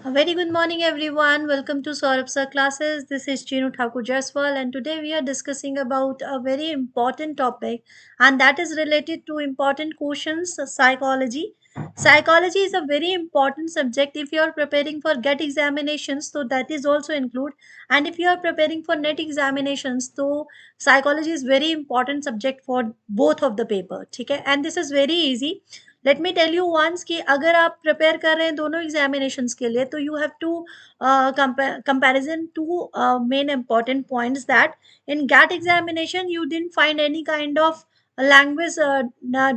A very good morning, everyone. Welcome to Saurabh Sir classes. This is Chinu Thakur Jaswal, and today we are discussing about a very important topic, and that is related to important questions, psychology. Psychology is a very important subject if you are preparing for GET examinations, so that is also include. And if you are preparing for NET examinations, so psychology is very important subject for both of the paper. Okay, and this is very easy. Let me tell you once कि अगर आप prepare कर रहे हैं दोनों examinations के लिए तो you have to comparison to main important points that in GATE examination you didn't find any kind of language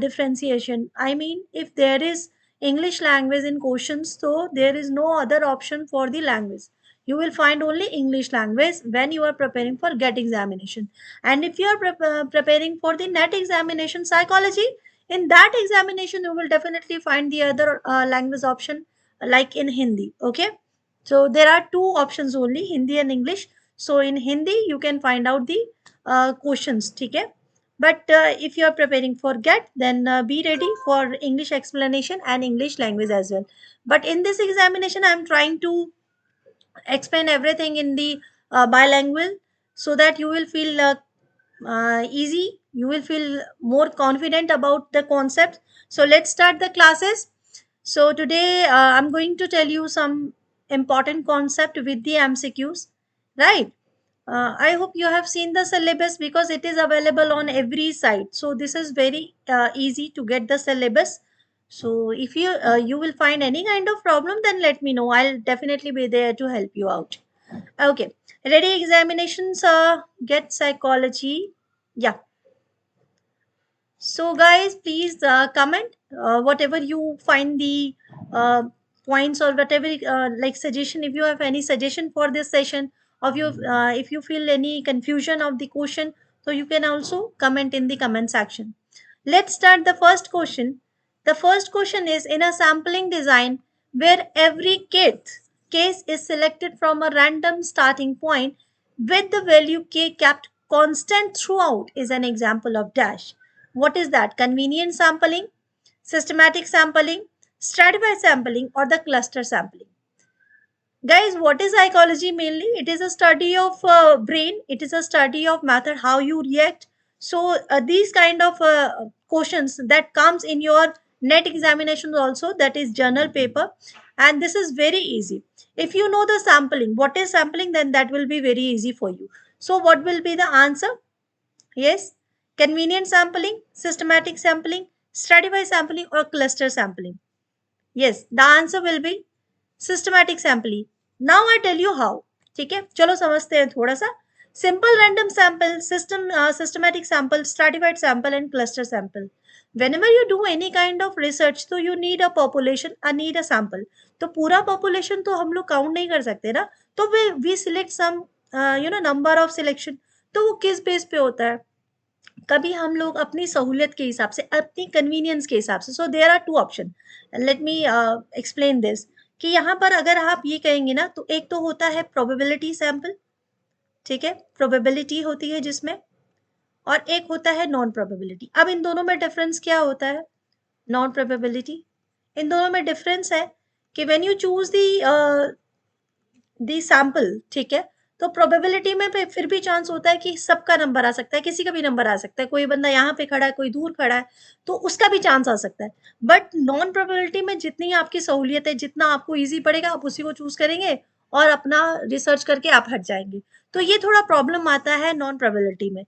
differentiation. I mean, if there is English language in questions, so there is no other option for the language. You will find only English language when you are preparing for GET examination. And if you are preparing for the NET examination psychology, in that examination you will definitely find the other language option like in Hindi. Okay, so there are two options only, Hindi and English. So in Hindi you can find out the questions. Okay, but if you are preparing for GET, then be ready for English explanation and English language as well. But in this examination I am trying to explain everything in the bilingual, so that you will feel easy, you will feel more confident about the concept. So let's start the classes. So today I'm going to tell you some important concept with the MCQs, right? I hope you have seen the syllabus because it is available on every site. So this is very easy to get the syllabus. So if you will find any kind of problem, then let me know. I'll definitely be there to help you out. Okay, ready? Examinations. Get psychology. Yeah. So guys, please comment whatever you find the uh, points or whatever like suggestion. If you have any suggestion for this session, of you if you feel any confusion of the question, so you can also comment in the comment section. Let's start the first question. The first question is, in a sampling design where every case is selected from a random starting point with the value k kept constant throughout is an example of dash. What is that? Convenient sampling, systematic sampling, stratified sampling, or the cluster sampling? Guys, what is psychology mainly? It is a study of brain. It is a study of method, how you react. So these kind of questions that comes in your NET examinations also, that is journal paper, and this is very easy. If you know the sampling, what is sampling, then that will be very easy for you. So what will be the answer? Yes, convenient sampling, systematic sampling, stratified sampling, or cluster sampling. Yes, the answer will be systematic sampling. Now I tell you how. ठीक है, चलो समझते हैं थोड़ा सा. Simple random sample, systematic sample, stratified sample and cluster sample. whenever you do any kind of research तो you need a population and need a sample. तो पूरा population तो हम लोग काउंट नहीं कर सकते ना, तो we select some number of selection. तो वो किस बेस पे होता है? कभी हम लोग अपनी सहूलियत के हिसाब से, अपनी कन्वीनियंस के हिसाब से. So there are two option. Let me explain this कि यहाँ पर अगर आप ये कहेंगे ना, तो एक तो होता है प्रोबेबिलिटी सैंपल. ठीक है, प्रोबेबिलिटी होती है जिसमें, और एक होता है नॉन प्रोबेबिलिटी. अब इन दोनों में डिफरेंस क्या होता है? नॉन प्रोबेबिलिटी, इन दोनों में डिफरेंस है कि when you choose the sample, ठीक है, तो प्रोबेबिलिटी में फिर भी चांस होता है कि सबका नंबर आ सकता है, किसी का भी नंबर आ सकता है. कोई बंदा यहाँ पे खड़ा है, कोई दूर खड़ा है, तो उसका भी चांस आ सकता है. बट नॉन प्रोबेबिलिटी में जितनी आपकी सहूलियत है, जितना आपको ईजी पड़ेगा, आप उसी को चूज करेंगे और अपना रिसर्च करके आप हट जाएंगे. तो ये थोड़ा प्रॉब्लम आता है नॉन प्रोबेबिलिटी में.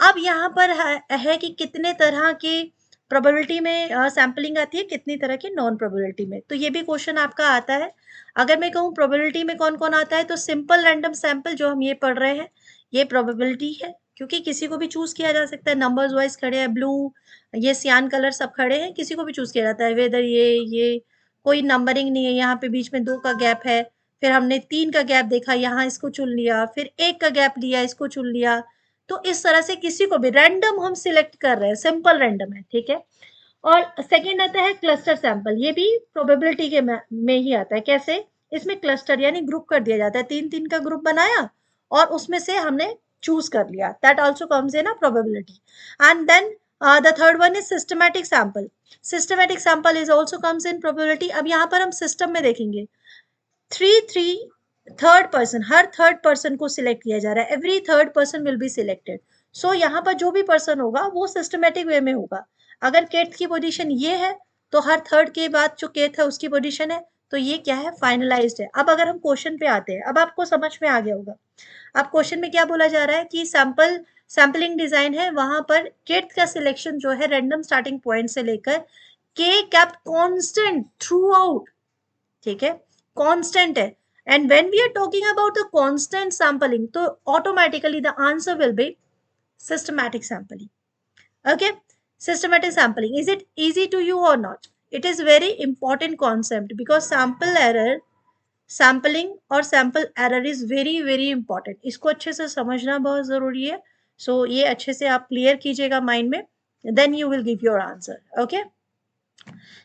अब यहाँ पर है कि कितने तरह के प्रोबेबिलिटी में सैम्पलिंग आती है, कितनी तरह की नॉन प्रोबेबिलिटी में. तो ये भी क्वेश्चन आपका आता है. अगर मैं कहूँ प्रोबेबिलिटी में कौन कौन आता है, तो सिंपल रैंडम सैंपल जो हम ये पढ़ रहे हैं, ये प्रोबेबिलिटी है, क्योंकि किसी को भी चूज किया जा सकता है. नंबर्स वाइज खड़े हैं, ब्लू, ये सियान कलर सब खड़े हैं, किसी को भी चूज किया जाता है. वेदर ये कोई नंबरिंग नहीं है, यहाँ पे बीच में 2 का गैप है, फिर हमने 3 का गैप देखा, यहाँ इसको चुन लिया, फिर 1 का गैप लिया, इसको चुन लिया. तो इस तरह से किसी को भी रैंडम हम सिलेक्ट कर रहे हैं, सिंपल रैंडम है. ठीक है, और सेकेंड आता है क्लस्टर सैंपल. ये भी प्रोबेबिलिटी के में ही आता है. कैसे? इसमें क्लस्टर यानी ग्रुप कर दिया जाता है, 3-3 का ग्रुप बनाया और उसमें से हमने चूज कर लिया. That also comes in a probability. And then the third one is systematic sample. Systematic sample is also comes in probability. अब यहाँ पर हम सिस्टम में देखेंगे, थ्री थर्ड पर्सन, हर थर्ड पर्सन को सिलेक्ट किया जा रहा है, every third person will be selected. So यहाँ पर जो भी पर्सन होगा वो सिस्टमेटिक वे में होगा। अगर केथ की पोजीशन ये है तो हर थर्ड के बाद जो केथ है उसकी पोजीशन है, तो ये क्या है, फाइनलाइज्ड है। अब अगर हम क्वेश्चन पे आते हैं, अब आपको समझ में आ गया होगा। अब क्वेश्चन में क्या बोला जा रहा है कि सैंपलिंग डिजाइन है, वहां पर केथ का सिलेक्शन जो है रैंडम स्टार्टिंग पॉइंट से लेकर के कैप्ट कांस्टेंट थ्रू आउट, ठीक है, कांस्टेंट है। And when we are talking about the constant sampling, तो automatically the answer will be systematic sampling. Okay, systematic sampling, is it easy to you और not? It is very important concept because sample error, sampling और sample error is very very important. इसको अच्छे से समझना बहुत जरूरी है। सो ये अच्छे से आप क्लियर कीजिएगा माइंड में, then you will give your answer. Okay,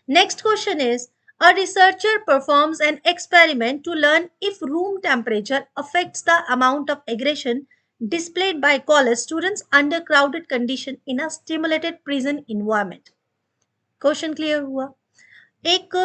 next question is, a researcher performs an experiment to learn if room temperature affects the amount of aggression displayed by college students under crowded condition in a stimulated prison environment. Question clear हुआ? एक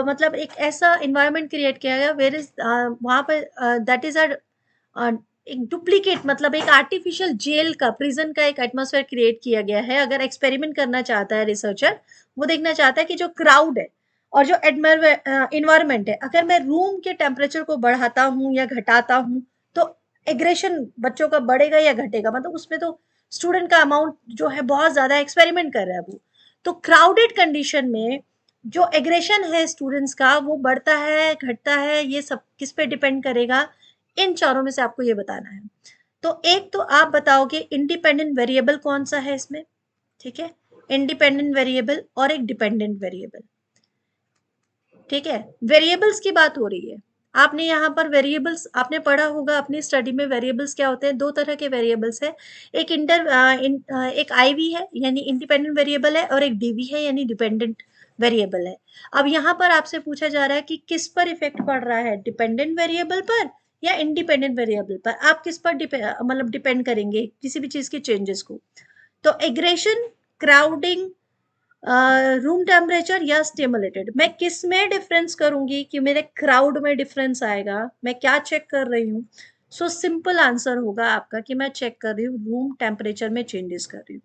मतलब एक ऐसा environment create किया गया where is वहां पर that is एक डुप्लीकेट, मतलब एक आर्टिफिशियल जेल का, प्रिजन का एक एटमोसफेयर क्रिएट किया गया है। अगर एक्सपेरिमेंट करना चाहता है रिसर्चर, वो देखना चाहता है कि जो क्राउड है और जो इन्वायरमेंट है, अगर मैं रूम के टेम्परेचर को बढ़ाता हूँ या घटाता हूँ तो एग्रेशन बच्चों का बढ़ेगा या घटेगा। मतलब उसमें तो स्टूडेंट का अमाउंट जो है बहुत ज्यादा, एक्सपेरिमेंट कर रहा है वो। तो क्राउडेड कंडीशन में जो एग्रेशन है स्टूडेंट्स का वो बढ़ता है घटता है, ये सब किस पे डिपेंड करेगा? इन चारों में से आपको ये बताना है। तो एक तो आप बताओगे इंडिपेंडेंट वेरिएबल कौन सा है इसमें, ठीक है, इंडिपेंडेंट वेरिएबल और एक डिपेंडेंट वेरिएबल, ठीक है। वेरिएबल्स की बात हो रही है, आपने यहाँ पर वेरिएबल्स आपने पढ़ा होगा अपनी स्टडी में। वेरिएबल्स क्या होते हैं? दो तरह के वेरिएबल्स है, एक एक आईवी है यानी इंडिपेंडेंट वेरिएबल है, और एक डीवी है यानी डिपेंडेंट वेरिएबल है। अब यहाँ पर आपसे पूछा जा रहा है कि किस पर इफेक्ट पड़ रहा है, डिपेंडेंट वेरिएबल पर या इंडिपेंडेंट वेरिएबल पर? आप किस पर मतलब डिपेंड करेंगे किसी भी चीज के चेंजेस को? तो एग्रेशन, क्राउडिंग, रूम टेम्परेचर या स्टिमुलेटेड, मैं किस में डिफरेंस करूंगी कि मेरे क्राउड में डिफरेंस आएगा? मैं क्या चेक कर रही हूँ? सो सिंपल आंसर होगा आपका कि मैं चेक कर रही हूँ रूम टेम्परेचर में चेंजेस कर रही हूँ।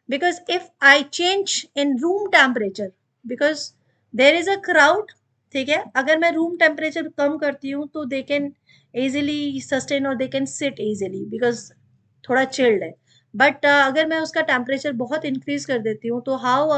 Because if I change in room temperature, because there is a crowd, ठीक है, अगर मैं रूम टेम्परेचर कम करती हूँ तो दे कैन इजिली सस्टेन और they can sit easily because थोड़ा चिल्ड है। बट अगर मैं उसका टेम्परेचर बहुत इंक्रीज कर देती हूँ तो how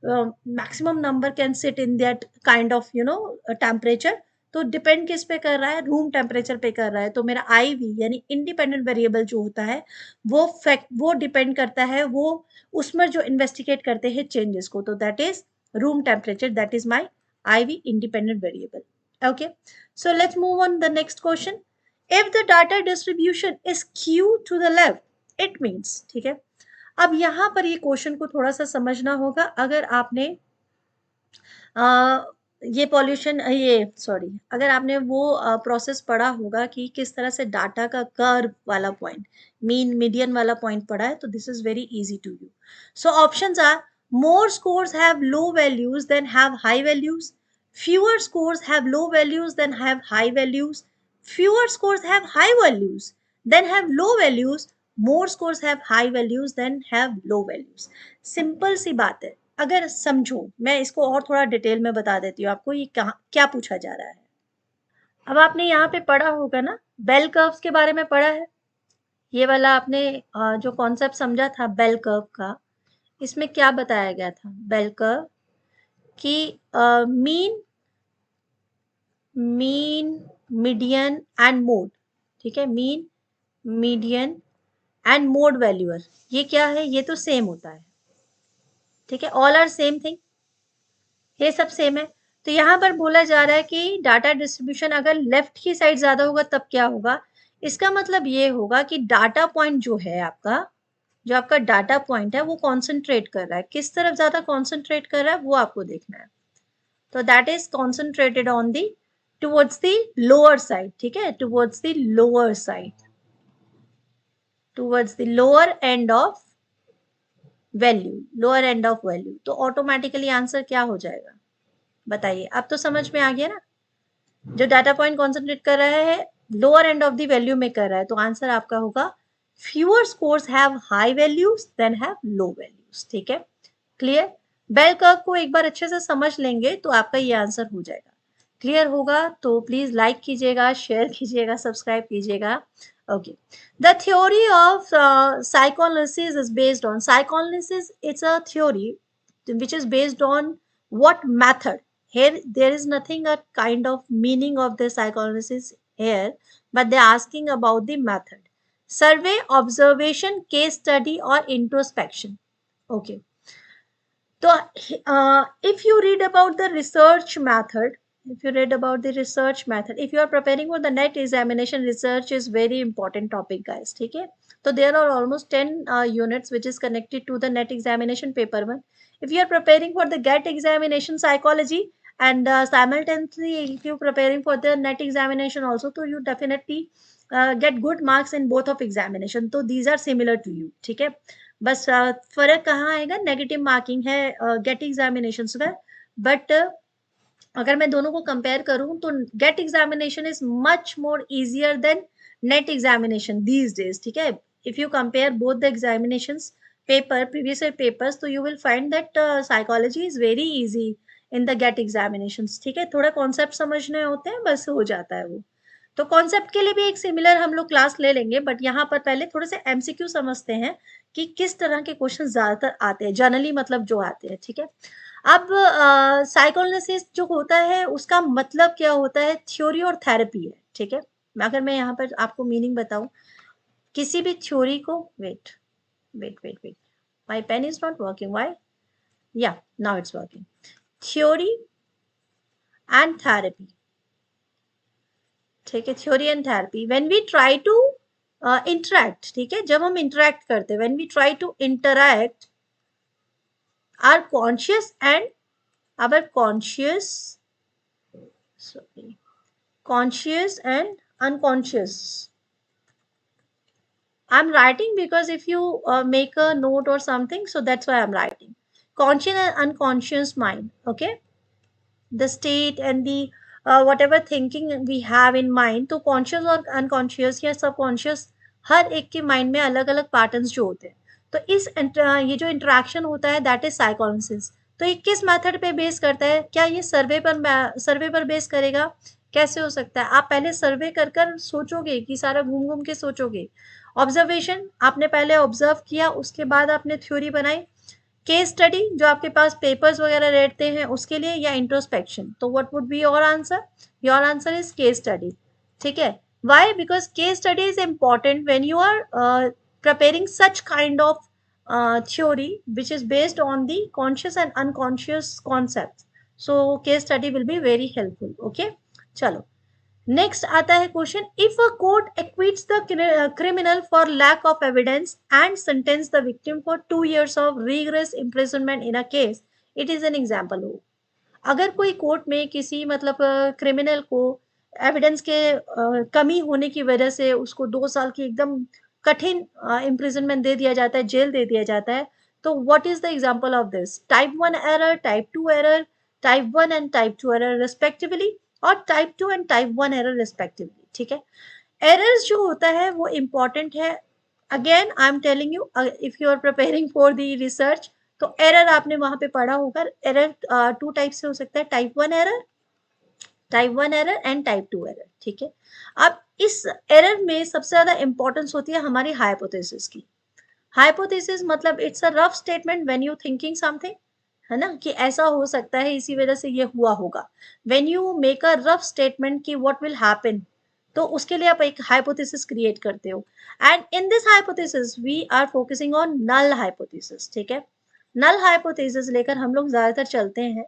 maximum number can sit in that kind of temperature? तो डिपेंड किस पे कर रहा है? रूम टेम्परेचर पे कर रहा है। तो मेरा आई वी यानी इंडिपेंडेंट वेरिएबल जो होता है वो डिपेंड करता है, वो उसमें जो इन्वेस्टिगेट करते हैं चेंजेस को, तो that is room temperature, that is my I V independent variable. Okay, so let's move on the next question. If the data distribution is skew to the left, it means, ठीक है। अब यहां पर ये question को थोड़ा सा समझना होगा। अगर आपने ये पॉल्यूशन ये सॉरी अगर आपने वो प्रोसेस पढ़ा होगा कि किस तरह से डाटा का कर्व वाला पॉइंट, मीन मीडियन वाला पॉइंट पढ़ा है, तो this is very easy to you. So options are, more scores have low values than have high values, fewer scores have low values than have high values, fewer scores have high values then have low values, more scores have high values than have low values। Simple सी बात है, अगर समझो, मैं इसको और थोड़ा detail में बता देती हूँ आपको ये क्या पूछा जा रहा है। अब आपने यहाँ पे पढ़ा होगा ना, बेल कर्व्स के बारे में पढ़ा है। ये वाला आपने जो कॉन्सेप्ट समझा था बेल कर्व का, इसमें क्या बताया गया था बेल कर्व की? मीन, मीडियन एंड मोड, ठीक है, mean, median and mode valuer, ये क्या है? ये तो सेम होता है, ठीक है, ऑल आर सेम थिंग, ये सब सेम है। तो यहाँ पर बोला जा रहा है कि डाटा डिस्ट्रीब्यूशन अगर लेफ्ट की साइड ज्यादा होगा तब क्या होगा? इसका मतलब ये होगा कि डाटा पॉइंट जो है आपका, जो आपका डाटा पॉइंट है वो कॉन्सेंट्रेट कर रहा है, किस तरफ ज्यादा कॉन्सेंट्रेट कर रहा है वो आपको देखना है। तो that is concentrated on the towards the lower side, ठीक है, towards the lower side, towards the lower end of value, lower end of value. तो ऑटोमेटिकली आंसर क्या हो जाएगा बताइए? अब तो समझ में आ गया ना? जो डाटा पॉइंट कॉन्सेंट्रेट कर रहा है lower end of the value में कर रहा है, तो आंसर आपका होगा fewer scores have high values than have low values. ठीक है, क्लियर। बेल कर्व को एक बार अच्छे से समझ लेंगे तो आपका ये आंसर हो जाएगा। क्लियर होगा तो प्लीज लाइक कीजिएगा, शेयर कीजिएगा, सब्सक्राइब कीजिएगा। Okay, the theory of psychoanalysis is based on psychoanalysis. It's a theory which is based on what method. Here there is nothing a kind of meaning of the psychoanalysis here, but they are asking about the method: survey, observation, case study, or introspection. Okay, so if you read about the research method, if you are preparing for the net examination, research is very important topic, guys. ठीक है, so there are almost 10 units which is connected to the net examination paper 1. If you are preparing for the GAT examination psychology, and simultaneously if you are preparing for the net examination also, so you definitely get good marks in both of examination. So these are similar to you. ठीक है, बस फर्क कहाँ आएगा, negative marking है GATE examination का, but अगर मैं दोनों को कंपेयर करूं तो GATE examination is much more easier than NET examination these days. ठीक है, if you compare both the examinations paper, previous year papers, तो you will find that psychology is very easy in the GATE examinations. ठीक है, थोड़ा concept समझने होते हैं, बस हो जाता है वो। तो कॉन्सेप्ट के लिए भी एक सिमिलर हम लोग क्लास ले लेंगे, बट यहाँ पर पहले थोड़े से एमसीक्यू समझते हैं कि किस तरह के क्वेश्चन ज्यादातर आते हैं, जनरली मतलब जो आते हैं। ठीक है, अब साइकोएनालिसिस जो होता है उसका मतलब क्या होता है, थ्योरी और थेरेपी है। ठीक है, अगर मैं यहाँ पर आपको मीनिंग बताऊं किसी भी थ्योरी को, wait wait wait wait, my pen is not working, why, yeah now it's working. Theory and therapy, ठीक है, theory and therapy, when we try to interact, ठीक है, जब हम इंटरेक्ट करते हैं, when we try to interact are conscious and our conscious and unconscious. I'm writing because if you make a note or something, so that's why I'm writing. Conscious and unconscious mind. Okay, the state and the whatever thinking we have in mind, तो conscious और unconscious या subconscious हर एक के mind में अलग अलग patterns जो होते हैं, तो इस ये जो interaction होता है that is psychoanalysis. तो ये किस मेथड पे बेस करता है, क्या ये सर्वे पर बेस करेगा, कैसे हो सकता है, आप पहले सर्वे कर कर सोचोगे कि सारा घूम घूम के सोचोगे। ऑब्जर्वेशन, आपने पहले ऑब्जर्व किया, उसके बाद आपने थ्योरी बनाई। केस स्टडी, जो आपके पास पेपर्स वगैरह रहते हैं उसके लिए, या इंट्रोस्पेक्शन। तो what would be your answer, your answer is case study. ठीक है, why, because case study is important when you are preparing such kind of theory which is based on the conscious and unconscious concepts. So case study will be very helpful. Okay, चलो next आता है question, if a court acquits the criminal for lack of evidence and sentence the victim for 2 years of rigorous imprisonment in a case, it is an example हो। अगर कोई court में किसी मतलब criminal को एविडेंस के कमी होने की वजह से उसको 2 साल की एकदम कठिन इम्प्रिजनमेंट दे दिया जाता है, जेल दे दिया जाता है, तो what is the example of this, type 1 error, type 2 error, type 1 and type 2 error respectively, और type 2 and type 1 error respectively. ठीक है, एरर्स जो होता है वो इम्पॉर्टेंट है। Again I am telling you, if you are preparing for the research, तो error आपने वहां पे पढ़ा होगा, एरर 2 टाइप से हो सकता है, type 1 error, type 1 error and type 2 error. ठीक है, अब इस एरर में सबसे ज्यादा इंपॉर्टेंस होती है हमारी हाइपोथेसिस की। हाइपोथेसिस मतलब it's a rough statement when you thinking something, है ना, कि ऐसा हो सकता है, इसी वजह से ये हुआ होगा। When you make a rough statement कि व्हाट विल हैपन, तो उसके लिए आप एक हाइपोथेसिस क्रिएट करते हो, and in this hypothesis we are focusing on null hypothesis. ठीक है, नल हाइपोथेसिस लेकर हम लोग ज्यादातर चलते हैं।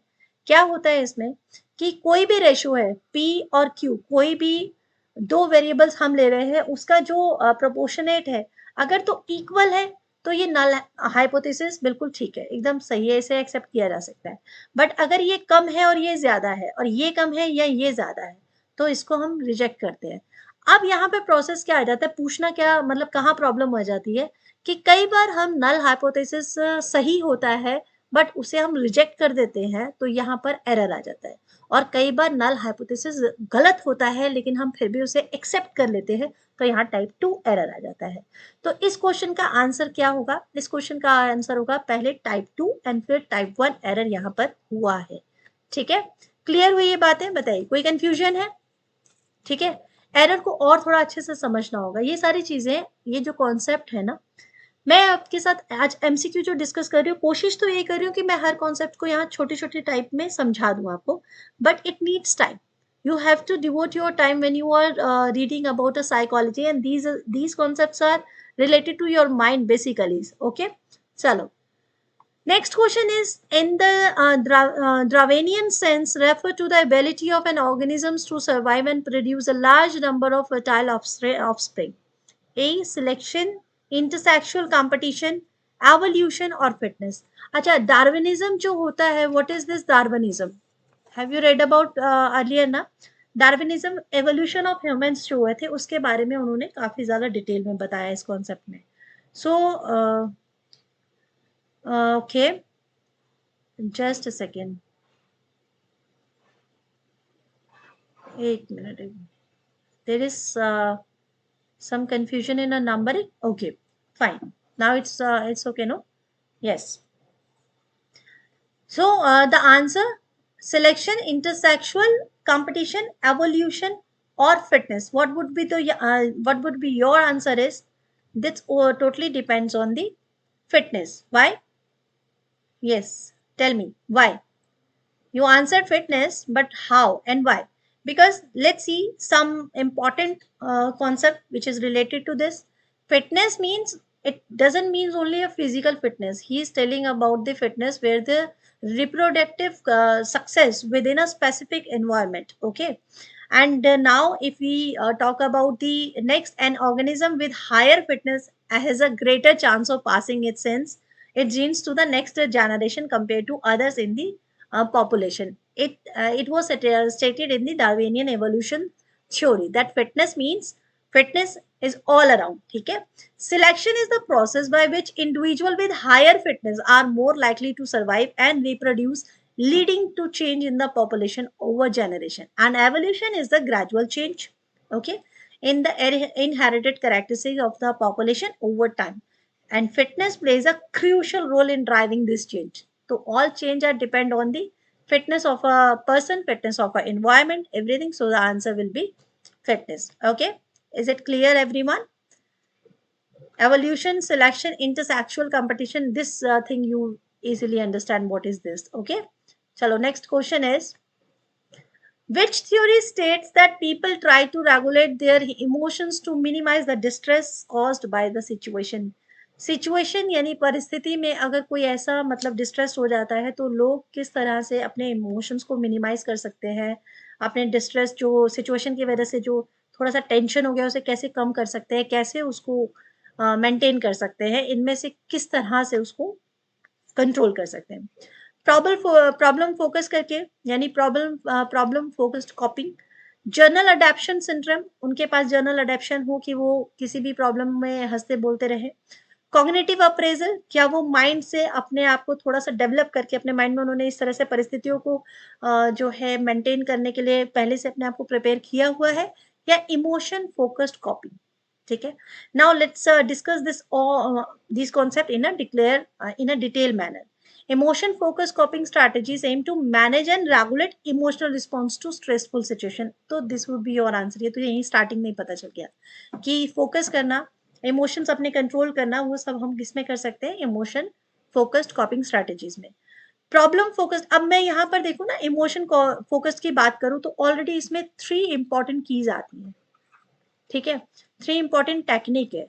क्या होता है इसमें कि कोई भी रेशो है P और Q, कोई भी 2 वेरिएबल्स हम ले रहे हैं, उसका जो प्रोपोर्शनेट है अगर तो इक्वल है, तो ये नल हाइपोथेसिस बिल्कुल ठीक है, एकदम सही है, इसे एक्सेप्ट किया जा सकता है। बट अगर ये कम है और ये ज्यादा है, और ये कम है या ये ज्यादा है, तो इसको हम रिजेक्ट करते हैं। अब यहाँ पे प्रोसेस क्या आ जाता है, पूछना क्या मतलब कहाँ प्रॉब्लम हो जाती है कि कई बार हम नल हाइपोथेसिस सही होता है, बट उसे हम रिजेक्ट कर देते हैं तो यहाँ पर एरर आ जाता है। और कई बार नल हाइपोथेसिस गलत होता है लेकिन हम फिर भी उसे एक्सेप्ट कर लेते हैं, तो यहाँ टाइप 2 एरर आ जाता है। तो इस क्वेश्चन का आंसर क्या होगा? इस क्वेश्चन का आंसर होगा पहले टाइप 2 एंड फिर टाइप 1 एरर यहाँ पर हुआ है। ठीक है, क्लियर हुई ये बातें? बताइए, कोई कंफ्यूजन है? ठीक है, एरर को और थोड़ा अच्छे से समझना होगा। ये सारी चीजें, ये जो कॉन्सेप्ट है ना, मैं आपके साथ आज एमसीक्यू जो डिस्कस कर रही हूँ, कोशिश तो ये कर रही हूँ कि मैं हर कॉन्सेप्ट को यहाँ छोटे छोटे टाइप में समझा दूँ आपको, but it needs time. You have to devote your time when you are reading about a psychology, and these concepts are related to your mind basically. Okay, chalo. Next question is, in the Darwinian sense, refer to the ability of an organism to survive and produce a large number of fertile offspring. A. Selection, intersexual competition, evolution और fitness. अच्छा, Darwinism जो होता है, what is this Darwinism? Have you read about earlier ना? Darwinism evolution of humans जो हुए थे उसके बारे में उन्होंने काफी ज्यादा डिटेल में बताया इस कॉन्सेप्ट में. So okay, just a second, एक मिनट. There is some confusion in a numbering. Okay, fine, now it's okay, no? Yes. So the answer: selection, intersexual competition, evolution or fitness. What would be the what would be your answer? Is this totally depends on the fitness. Why? Yes, tell me why. You answered fitness, but how and why? Because let's see some important concept which is related to this. Fitness means, it doesn't mean only a physical fitness. He is telling about the fitness where the reproductive success within a specific environment. Okay. And now if we talk about the next, an organism with higher fitness has a greater chance of passing its genes to the next generation compared to others in the population. It was stated in the Darwinian evolution theory that fitness means fitness is all around. ठीक है. Selection is the process by which individuals with higher fitness are more likely to survive and reproduce, leading to change in the population over generation. And evolution is the gradual change, okay, in the inherited characteristics of the population over time. And fitness plays a crucial role in driving this change. So all change are depend on the fitness of a person, fitness of an environment, everything. So the answer will be fitness. Okay, is it clear, everyone? Evolution, selection, intersexual competition. This thing you easily understand what is this. Okay. Chalo, next question is, which theory states that people try to regulate their emotions to minimize the distress caused by the situation? Situation यानी परिस्थिति में अगर कोई ऐसा मतलब distress हो जाता है तो लोग किस तरह से अपने इमोशंस को मिनिमाइज कर सकते हैं, अपने डिस्ट्रेस जो सिचुएशन की वजह से जो थोड़ा सा टेंशन हो गया उसे कैसे कम कर सकते हैं, कैसे उसको मेंटेन कर सकते हैं, इनमें से किस तरह से उसको कंट्रोल कर सकते हैं. प्रॉब्लम फोकस करके यानी problem focused कॉपिंग, journal adaptation syndrome, उनके पास जर्नल अडेप्शन हो कि वो किसी भी प्रॉब्लम में हंसते बोलते रहे. कॉग्निटिव अप्रेजल, क्या वो माइंड से अपने आप को थोड़ा सा डेवलप करके अपने माइंड में उन्होंने इस तरह से परिस्थितियों को जो है मेंटेन करने के लिए पहले से अपने आप को प्रिपेयर किया हुआ है. या इमोशन फोकस्ड कॉपी. ठीक है, now let's discuss this concept in a detail manner. Emotion focused coping strategies aim to manage and regulate emotional response to stressful situation. तो this would be your answer. ये तो यही starting में ही पता चल गया कि फोकस करना, इमोशंस अपने कंट्रोल करना, वो सब हम किसमें कर सकते हैं? इमोशन फोकस्ड कॉपिंग स्ट्रैटेजीज में. प्रॉब्लम फोकस्ड, अब मैं यहाँ पर देखूँ ना, इमोशन फोकस्ड की बात करूँ तो ऑलरेडी इसमें 3 इंपॉर्टेंट कीज आती हैं. ठीक है, 3 इंपॉर्टेंट टेक्निक है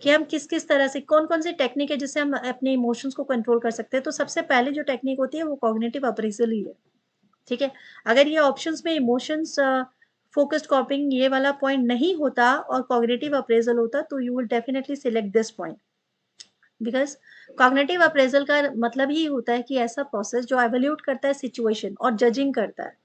कि हम किस किस तरह से, कौन कौन सी टेक्निक है जिससे हम अपने इमोशंस को कंट्रोल कर सकते हैं. तो सबसे पहले जो टेक्निक होती है वो कॉग्निटिव अप्रेजल ही है. ठीक है, अगर ये ऑप्शंस में इमोशंस फोकस्ड कॉपिंग ये वाला पॉइंट नहीं होता और कॉग्निटिव अप्रेजल होता तो you will definitely select this point. Because cognitive appraisal का मतलब ही होता है कि ऐसा प्रोसेस जो एवेल्यूट करता है सिचुएशन और जजिंग करता है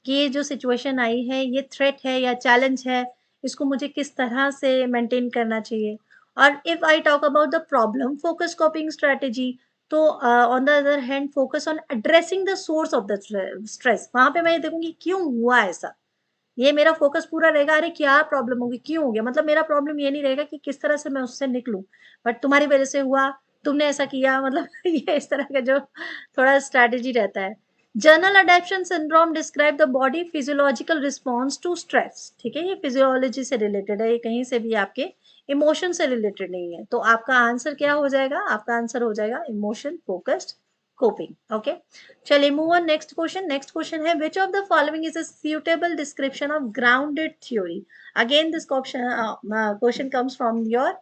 कि ये जो सिचुएशन आई है ये थ्रेट है या चैलेंज है, इसको मुझे किस तरह से मेंटेन करना चाहिए. और if I talk about the problem focus coping strategy, तो on the other hand focus on addressing the source of the stress, वहां पे मैं ये देखूंगी क्यों हुआ ऐसा, ये मेरा फोकस पूरा रहेगा, अरे क्या प्रॉब्लम होगी, क्यों हो गया, मतलब मेरा प्रॉब्लम ये नहीं रहेगा कि किस तरह से मैं उससे निकलूं, बट तुम्हारी वजह से हुआ, तुमने ऐसा किया, मतलब ये इस तरह का जो थोड़ा स्ट्रैटेजी रहता है। General adaptation syndrome describe the body physiological response to stress, ठीक है, ये फिजियोलॉजी से रिलेटेड है, ये कहीं से भी आपके इमोशन से रिलेटेड नहीं है। तो आपका आंसर क्या हो जाएगा, आपका आंसर हो जाएगा इमोशन फोकस्ड कोपिंग। ओके, चलिए move on next question. Next question है which of the following is a suitable description of grounded theory। Again this question comes from your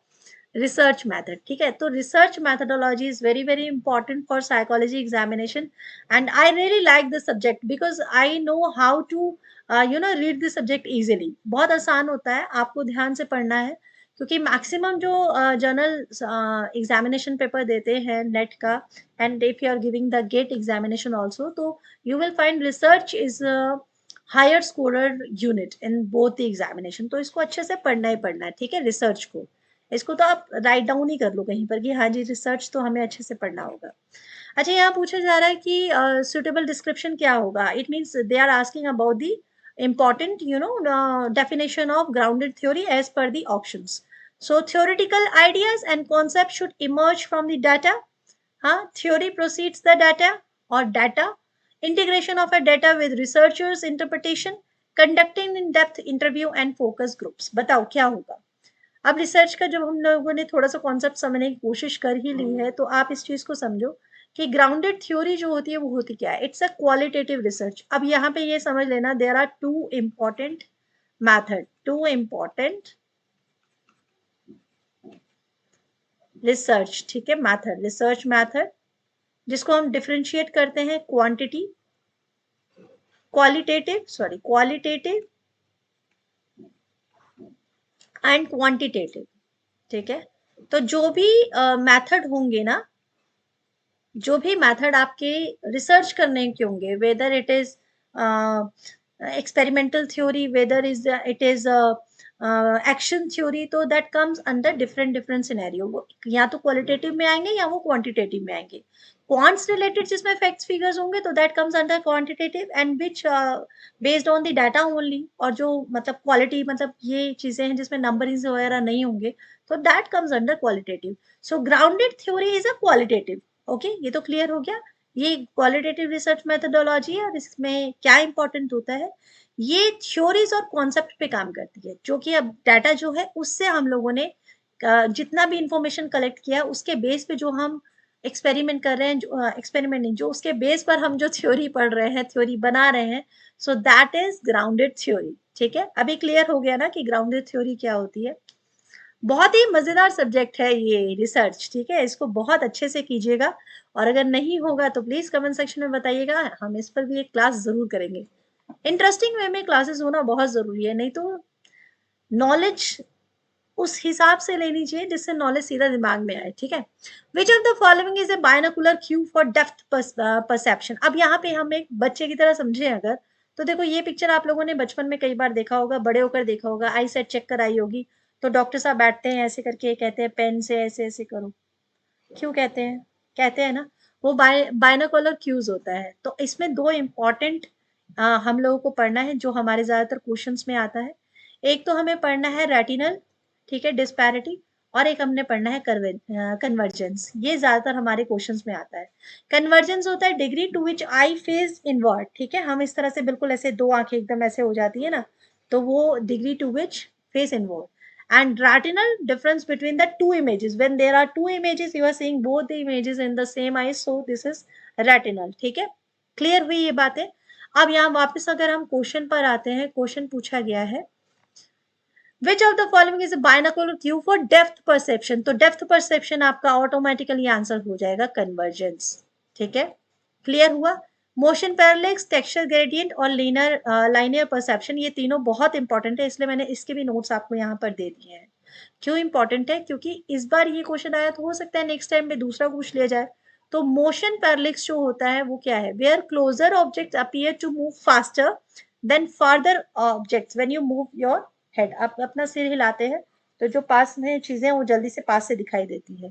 research method, ठीक है। तो research methodology is very very important for psychology examination and I really like this subject because I know how to read this subject easily। बहुत आसान होता है, आपको ध्यान से पढ़ना है, क्योंकि मैक्सिमम जो जर्नल एग्जामिनेशन पेपर देते हैं नेट का, and if you are giving the GATE examination also, तो you will find research is higher scorer unit in both the examination. तो इसको अच्छे से पढ़ना ही पढ़ना है, ठीक है, रिसर्च को, इसको तो आप राइट डाउन ही कर लो कहीं पर कि हाँ जी रिसर्च तो हमें अच्छे से पढ़ना होगा। अच्छा, यहाँ पूछा जा रहा है कि सुटेबल डिस्क्रिप्शन क्या होगा, it means they are asking about the important definition of grounded theory as per the options। So theoretical ideas and concepts should emerge from the data, theory precedes the data, or data, integration of a data with researchers interpretation, conducting in depth interview and focus groups। बताओ क्या होगा। अब research का जब हम लोगों ने थोड़ा सा कॉन्सेप्ट समझने की कोशिश कर ही ली है, तो आप इस चीज को समझो कि ग्राउंडेड थ्योरी जो होती है वो होती क्या है, इट्स अ क्वालिटेटिव रिसर्च। अब यहाँ पे ये समझ लेना there are two important method, two important research, ठीक है, मैथड, रिसर्च मैथड, जिसको हम डिफरेंशिएट करते हैं क्वांटिटी, क्वालिटेटिव एंड क्वांटिटेटिव, ठीक है। तो जो भी मेथड होंगे ना, जो भी मेथड आपके रिसर्च करने के होंगे, whether it is experimental theory, whether is it is action theory, तो that comes under different different scenario, वो या तो क्वालिटेटिव में आएंगे या वो क्वांटिटेटिव में आएंगे। क्वांट्स रिलेटेड जिसमें फैक्ट्स फिगर्स होंगे तो that comes under quantitative and which based on the data only, और जो मतलब क्वालिटी, मतलब ये चीजें हैं जिसमें नंबरिंग वगैरह नहीं होंगे, तो that comes under qualitative. So grounded theory is a qualitative. Okay, ये तो क्लियर हो गया, ये क्वालिटेटिव रिसर्च मेथोडोलॉजी है, और इसमें क्या इंपॉर्टेंट होता है, ये थ्योरीज और कॉन्सेप्ट पे काम करती है, जो कि अब डाटा जो है उससे हम लोगों ने जितना भी इंफॉर्मेशन कलेक्ट किया उसके बेस पे जो हम एक्सपेरिमेंट कर रहे हैं, जो एक्सपेरिमेंट नहीं, जो उसके बेस पर हम जो थ्योरी पढ़ रहे हैं, थ्योरी बना रहे हैं, so that is grounded theory. ठीक है, अभी क्लियर हो गया ना कि ग्राउंडेड थ्योरी क्या होती है। बहुत ही मजेदार सब्जेक्ट है ये रिसर्च, ठीक है, इसको बहुत अच्छे से कीजिएगा, और अगर नहीं होगा तो प्लीज कमेंट सेक्शन में बताइएगा, हम इस पर भी एक क्लास जरूर करेंगे। इंटरेस्टिंग वे में क्लासेस होना बहुत जरूरी है, नहीं तो नॉलेज उस हिसाब से लेनी चाहिए जिससे नॉलेज सीधा दिमाग में आए, ठीक है। Which of the following is a binocular Q for depth perception. अब यहाँ पे हम एक बच्चे की तरह समझे अगर, तो देखो ये पिक्चर आप लोगों ने बचपन में कई बार देखा होगा, बड़े होकर देखा होगा, आई सेट चेक कराई होगी, तो डॉक्टर साहब बैठते हैं ऐसे करके कहते हैं पेन से ऐसे ऐसे करो, क्यों कहते हैं, कहते हैं ना, वो बायनोकुलर क्यूज होता है। तो इसमें दो इम्पॉर्टेंट हम लोगों को पढ़ना है जो हमारे ज्यादातर क्वेश्चंस में आता है। एक तो हमें पढ़ना है रेटिनल, ठीक है, डिस्पैरिटी, और एक हमने पढ़ना है कन्वर्जेंस, ये ज्यादातर हमारे क्वेश्चंस में आता है। कन्वर्जेंस होता है degree to which eye face inward, ठीक है, हम इस तरह से बिल्कुल ऐसे दो आंखें एकदम ऐसे हो जाती है ना, तो वो degree to which face inward. And retinal difference between the two images, when there are two images you are seeing both the images in the same eyes, so this is retinal। ठीक है, clear हुई ये बातें। अब यहाँ वापस अगर हम क्वेश्चन पर आते हैं, क्वेश्चन पूछा गया है which of the following is binocular Q for depth perception, तो डेप्थ परसेप्शन आपका ऑटोमेटिकली आंसर हो जाएगा कन्वर्जेंस। ठीक है, क्लियर हुआ। मोशन पैरालेक्स, टेक्सचर ग्रेडियंट और लीनर लाइनियर परसेप्शन, ये तीनों बहुत इंपॉर्टेंट है, इसलिए मैंने इसके भी नोट्स आपको यहाँ पर दे दिए हैं। क्यों इंपॉर्टेंट है, क्योंकि इस बार ये क्वेश्चन आया तो हो सकता है नेक्स्ट टाइम में दूसरा पूछ लिया जाए। तो मोशन पैरालेक्स जो होता है वो क्या है, where closer object appear to move faster than farther objects when you move your head, आप अपना सिर हिलाते हैं तो जो पास में चीजें वो जल्दी से पास से दिखाई देती है।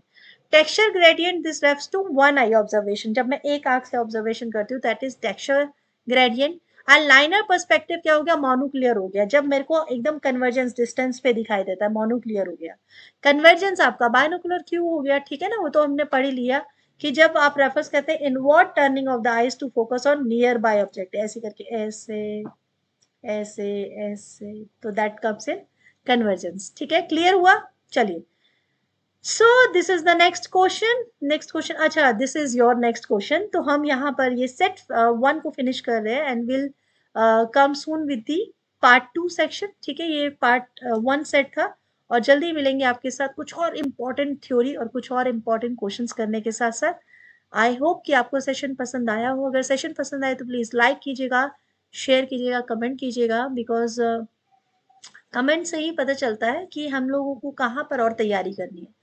Texture gradient this refs to one eye observation, जब मैं एक आंख से ऑब्जर्वेशन करती हूँ that is texture gradient. And linear perspective क्या हो गया, मोनोक्लियर हो गया, जब मेरे को एकदम कन्वर्जेंस डिस्टेंस पे दिखाई देता है, मोनोक्लियर हो गया। कन्वर्जेंस आपका बायनोकुलर क्यों हो गया, ठीक है ना, वो तो हमने पढ़ ही लिया कि जब आप रेफर्स करते हैं inward turning of the eyes to focus on nearby object, ऐसे करके, ऐसे ऐसे ऐसे, तो दैट कम्स इन कन्वर्जेंस। ठीक है, क्लियर हुआ? चलिए, so this is the next question. Next question, अच्छा this is your next question. तो हम यहाँ पर ये सेट वन को फिनिश कर रहे हैं and will come soon with the part two section. ठीक है, ये पार्ट वन सेट था और जल्दी मिलेंगे आपके साथ कुछ और इम्पोर्टेंट थ्योरी और कुछ और इम्पोर्टेंट क्वेश्चंस करने के साथ साथ। आई होप कि आपको सेशन पसंद आया हो। अगर सेशन पसंद आए तो प्लीज लाइक कीजिएगा, शेयर कीजिएगा, कमेंट कीजिएगा, बिकॉज कमेंट से ही पता चलता है कि हम लोगों को कहाँ पर और तैयारी करनी है।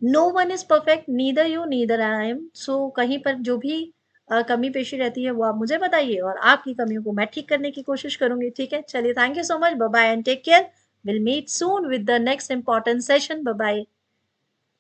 No one is perfect, neither you neither I am. So कहीं पर जो भी कमी पेशी रहती है वो आप मुझे बताइए और आपकी कमियों को मैं ठीक करने की कोशिश करूंगी। ठीक है, चलिए, thank you so much, bye bye and take care. Will meet soon with the next important session. Bye bye.